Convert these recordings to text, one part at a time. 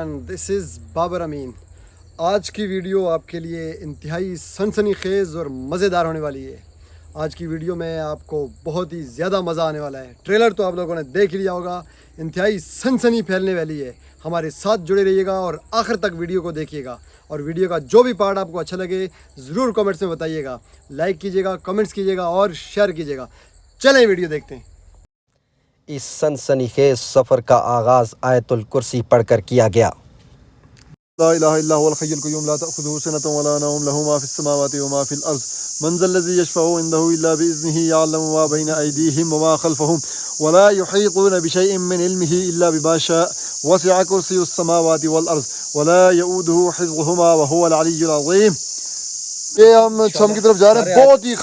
Everyone, this is Babar अमीन। आज की video आपके लिए इंतहाई सनसनी खेज़ और मज़ेदार होने वाली है। आज की वीडियो में आपको बहुत ही ज़्यादा मज़ा आने वाला है। ट्रेलर तो आप लोगों ने देख लिया होगा, इंतहाई सनसनी फैलने वाली है। हमारे साथ जुड़े रहिएगा और आखिर तक वीडियो को देखिएगा। और वीडियो का जो भी पार्ट आपको अच्छा लगे ज़रूर कमेंट्स में बताइएगा, लाइक कीजिएगा, कमेंट्स कीजिएगा और शेयर कीजिएगा। चलें वीडियो देखते हैं। इस सनसनीखेज सफ़र का आगाज़ आयतुल कुर्सी पढ़कर किया गया। ला इलाहा इल्ला हुवल हय्युल क़य्यूम ला तअख़ुज़ुहु सिनतुन वला नौम लहु मा फ़िस समावाति व मा फ़िल अर्ज़ मन ज़ल्लज़ी यशफ़अु इंदहु इल्ला बिइज़्निही यअलमु मा बैना अयदीहिम व मा ख़ल्फ़हुम व ला युहीतूना बिशैइन मिन इल्मिही इल्ला बिमा शाअ वसिअ कुर्सियुस समावाति वल अर्ज़ व ला यऊदुहु हिफ़्ज़ुहुमा व हुवल अलिय्युल अज़ीम। ये हम शम की तरफ जा रहे हैं। बहुत ही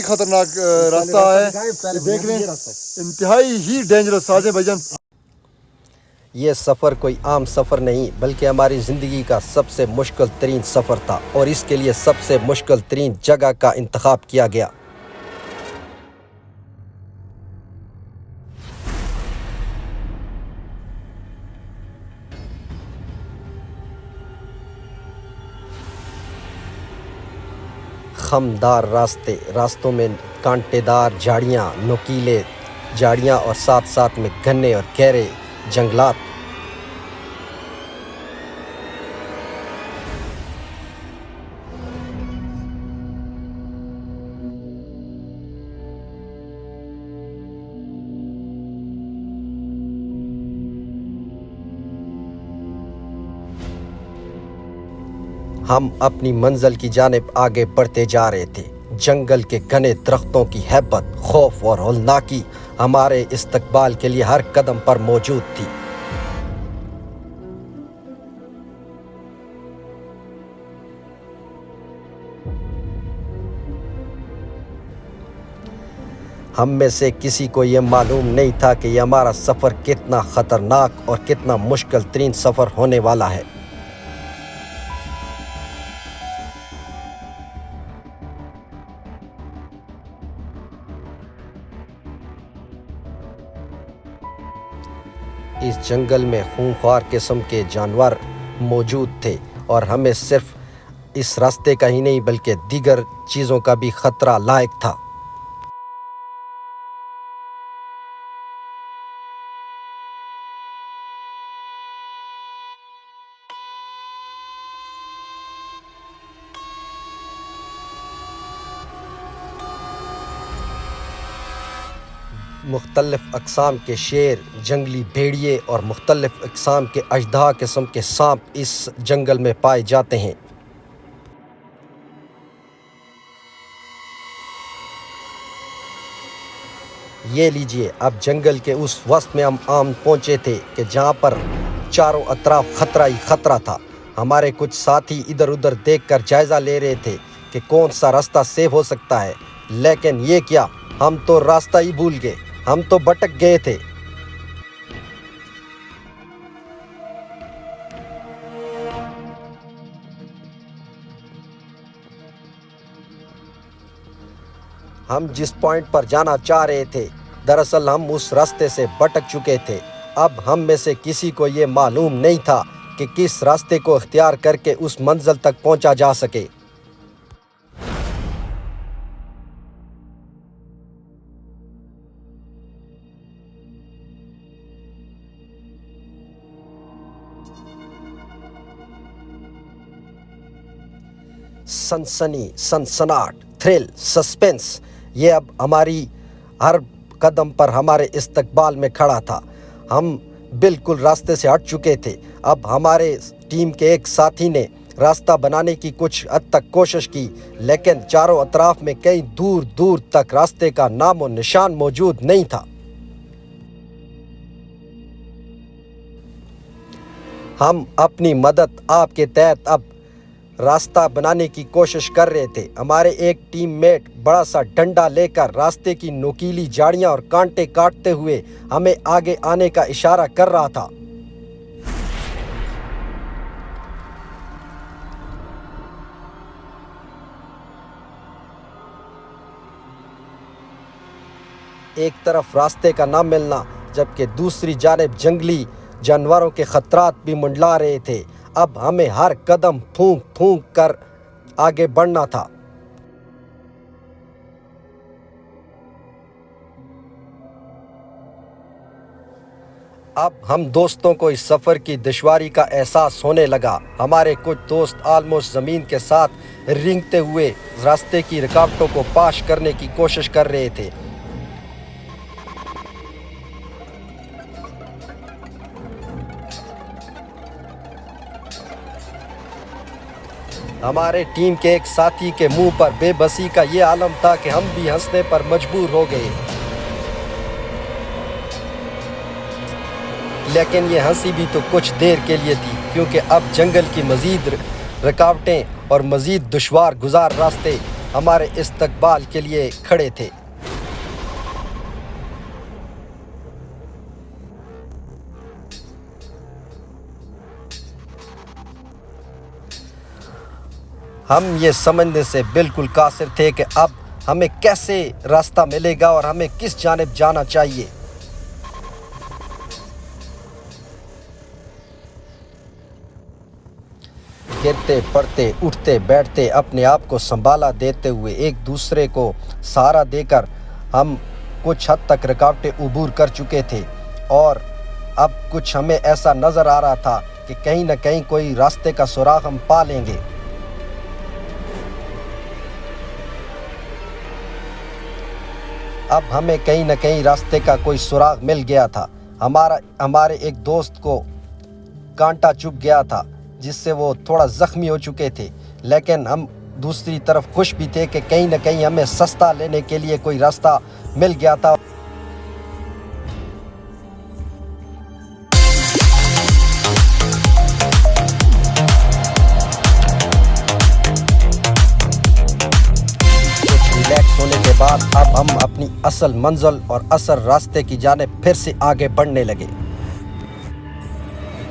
खतरनाक रास्ता है। देख रहे हैं, इंतहाई ही डेंजरस। आजे भाईजान, ये सफ़र कोई आम सफ़र नहीं बल्कि हमारी ज़िंदगी का सबसे मुश्किल तरीन सफ़र था और इसके लिए सबसे मुश्किल तरीन जगह का इंतखाब किया गया। खमदार रास्तों में कांटेदार झाड़ियाँ, नुकीले झाड़ियाँ और साथ साथ में घने और गहरे जंगलात। हम अपनी मंजिल की जानिब आगे बढ़ते जा रहे थे। जंगल के घने दरख्तों की हैबत, खौफ और हौलनाकी हमारे इस्तकबाल के लिए हर कदम पर मौजूद थी। हम में से किसी को ये मालूम नहीं था कि ये हमारा सफ़र कितना ख़तरनाक और कितना मुश्किल तरीन सफ़र होने वाला है। इस जंगल में खूंखार किस्म के जानवर मौजूद थे और हमें सिर्फ इस रास्ते का ही नहीं बल्कि दीगर चीज़ों का भी ख़तरा लायक था। मुख्तलिफ़ अक़साम के शेर, जंगली भेड़िए और मुख्तलिफ़ अक़साम के अजदा किस्म के सांप इस जंगल में पाए जाते हैं। ये लीजिए, अब जंगल के उस वस्त में हम पहुँचे थे कि जहाँ पर चारों अतराफ ख़तरा ही ख़तरा था। हमारे कुछ साथी इधर उधर देखकर जायज़ा ले रहे थे कि कौन सा रास्ता सेफ हो सकता है, लेकिन ये क्या, हम तो रास्ता ही भूल गए, हम तो भटक गए थे। हम जिस पॉइंट पर जाना चाह रहे थे, दरअसल हम उस रास्ते से भटक चुके थे। अब हम में से किसी को ये मालूम नहीं था कि किस रास्ते को इख्तियार करके उस मंजिल तक पहुंचा जा सके। सनसनी, सनसनाट, थ्रिल, सस्पेंस, ये अब हमारी हर कदम पर हमारे इस्तकबाल में खड़ा था। हम बिल्कुल रास्ते से हट चुके थे। अब हमारे टीम के एक साथी ने रास्ता बनाने की कुछ हद तक कोशिश की, लेकिन चारों अतराफ में कई दूर दूर तक रास्ते का नामो निशान मौजूद नहीं था। हम अपनी मदद आपके तहत अब रास्ता बनाने की कोशिश कर रहे थे। हमारे एक टीममेट बड़ा सा डंडा लेकर रास्ते की नुकीली झाड़ियां और कांटे काटते हुए हमें आगे आने का इशारा कर रहा था। एक तरफ रास्ते का ना मिलना जबकि दूसरी जानिब जंगली जानवरों के खतरात भी मंडला रहे थे। अब हमें हर कदम फूंक फूंक कर आगे बढ़ना था। अब हम दोस्तों को इस सफ़र की दुश्वारी का एहसास होने लगा। हमारे कुछ दोस्त ऑलमोस्ट ज़मीन के साथ रेंगते हुए रास्ते की रुकावटों को पाश करने की कोशिश कर रहे थे। हमारे टीम के एक साथी के मुंह पर बेबसी का ये आलम था कि हम भी हंसने पर मजबूर हो गए। लेकिन ये हंसी भी तो कुछ देर के लिए थी, क्योंकि अब जंगल की मज़ीद रुकावटें और मज़ीद दुश्वार गुजार रास्ते हमारे इस्तकबाल के लिए खड़े थे। हम ये समझने से बिल्कुल कासिर थे कि अब हमें कैसे रास्ता मिलेगा और हमें किस जानिब जाना चाहिए। गिरते पड़ते उठते बैठते अपने आप को संभाला देते हुए एक दूसरे को सहारा देकर हम कुछ हद तक रुकावटें अबूर कर चुके थे, और अब कुछ हमें ऐसा नज़र आ रहा था कि कहीं न कहीं कोई रास्ते का सुराग हम पा लेंगे। अब हमें कहीं न कहीं रास्ते का कोई सुराग मिल गया था। हमारे एक दोस्त को कांटा चुभ गया था, जिससे वो थोड़ा ज़ख्मी हो चुके थे, लेकिन हम दूसरी तरफ खुश भी थे कि कहीं न कहीं हमें सस्ता लेने के लिए कोई रास्ता मिल गया था। कुछ रिलैक्स होने के बाद अब हम अपनी असल मंजिल और असल रास्ते की जानिब फिर से आगे बढ़ने लगे।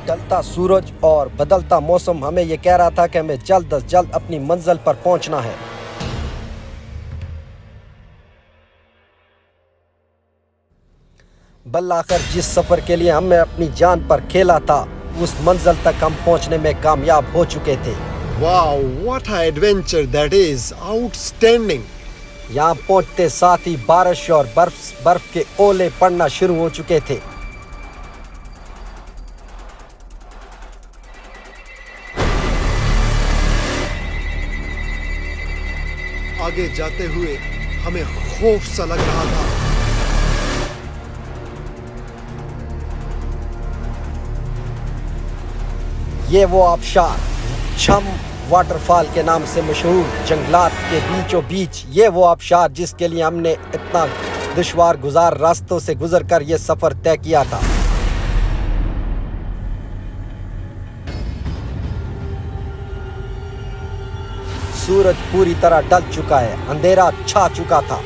ढलता सूरज और बदलता मौसम हमें यह कह रहा था कि हमें जल्द अज जल्द अपनी मंजिल पर पहुंचना है। बल्लाखिर जिस सफ़र के लिए हमने अपनी जान पर खेला था, उस मंजिल तक हम पहुंचने में कामयाब हो चुके थे। Wow, what an adventure that is! Outstanding! यहाँ पहुंचते साथ ही बारिश और बर्फ के ओले पड़ना शुरू हो चुके थे। आगे जाते हुए हमें खौफ सा लग रहा था। ये वो आबशार छम वाटरफॉल के नाम से मशहूर जंगलात के बीचों बीच ये वो आबशार जिसके लिए हमने इतना दुश्वार गुजार रास्तों से गुजरकर ये सफ़र तय किया था। सूरज पूरी तरह ढल चुका है, अंधेरा छा चुका था,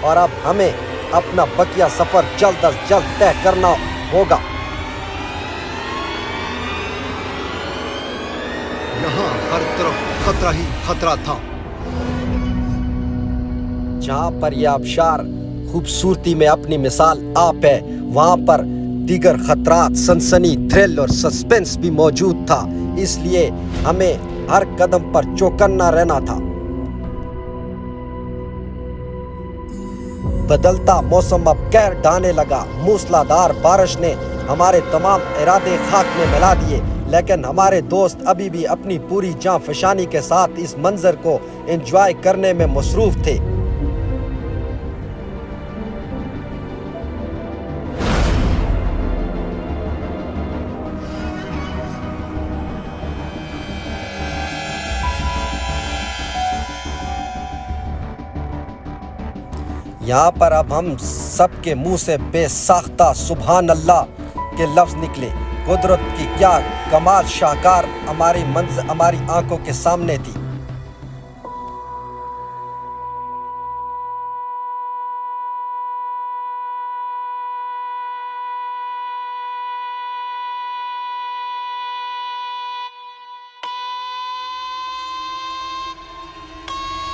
और अब हमें अपना बकिया सफ़र जल्द अज जल्द तय करना होगा। यहाँ हर तरफ खतरा ही खतरा था। जहाँ पर यह आबशार खूबसूरती में अपनी मिसाल आप है, वहाँ पर दीगर खतरात, सनसनी, थ्रिल और सस्पेंस भी मौजूद था। इसलिए हमें हर कदम पर चौकन्ना रहना था। बदलता मौसम अब कहर ढाने लगा। मूसलाधार बारिश ने हमारे तमाम इरादे खाक में मिला दिए, लेकिन हमारे दोस्त अभी भी अपनी पूरी जान फशानी के साथ इस मंजर को एंजॉय करने में मसरूफ थे। यहाँ पर अब हम सबके मुंह से बेसाख्ता सुभान अल्लाह के लफ्ज़ निकले। कुदरत की क्या कमाल शाहकार हमारी आंखों के सामने थी।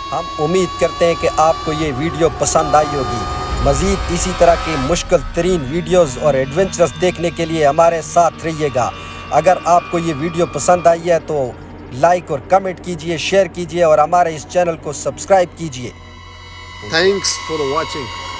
हम उम्मीद करते हैं कि आपको ये वीडियो पसंद आई होगी। مزید اسی طرح کی مشکل ترین ویڈیوز اور ایڈونچرز دیکھنے کے لیے ہمارے ساتھ رہیے گا. اگر آپ کو یہ ویڈیو پسند آئی ہے تو لائک اور کمنٹ کیجئے, شیئر کیجئے اور ہمارے اس چینل کو سبسکرائب کیجئے. Thanks for watching.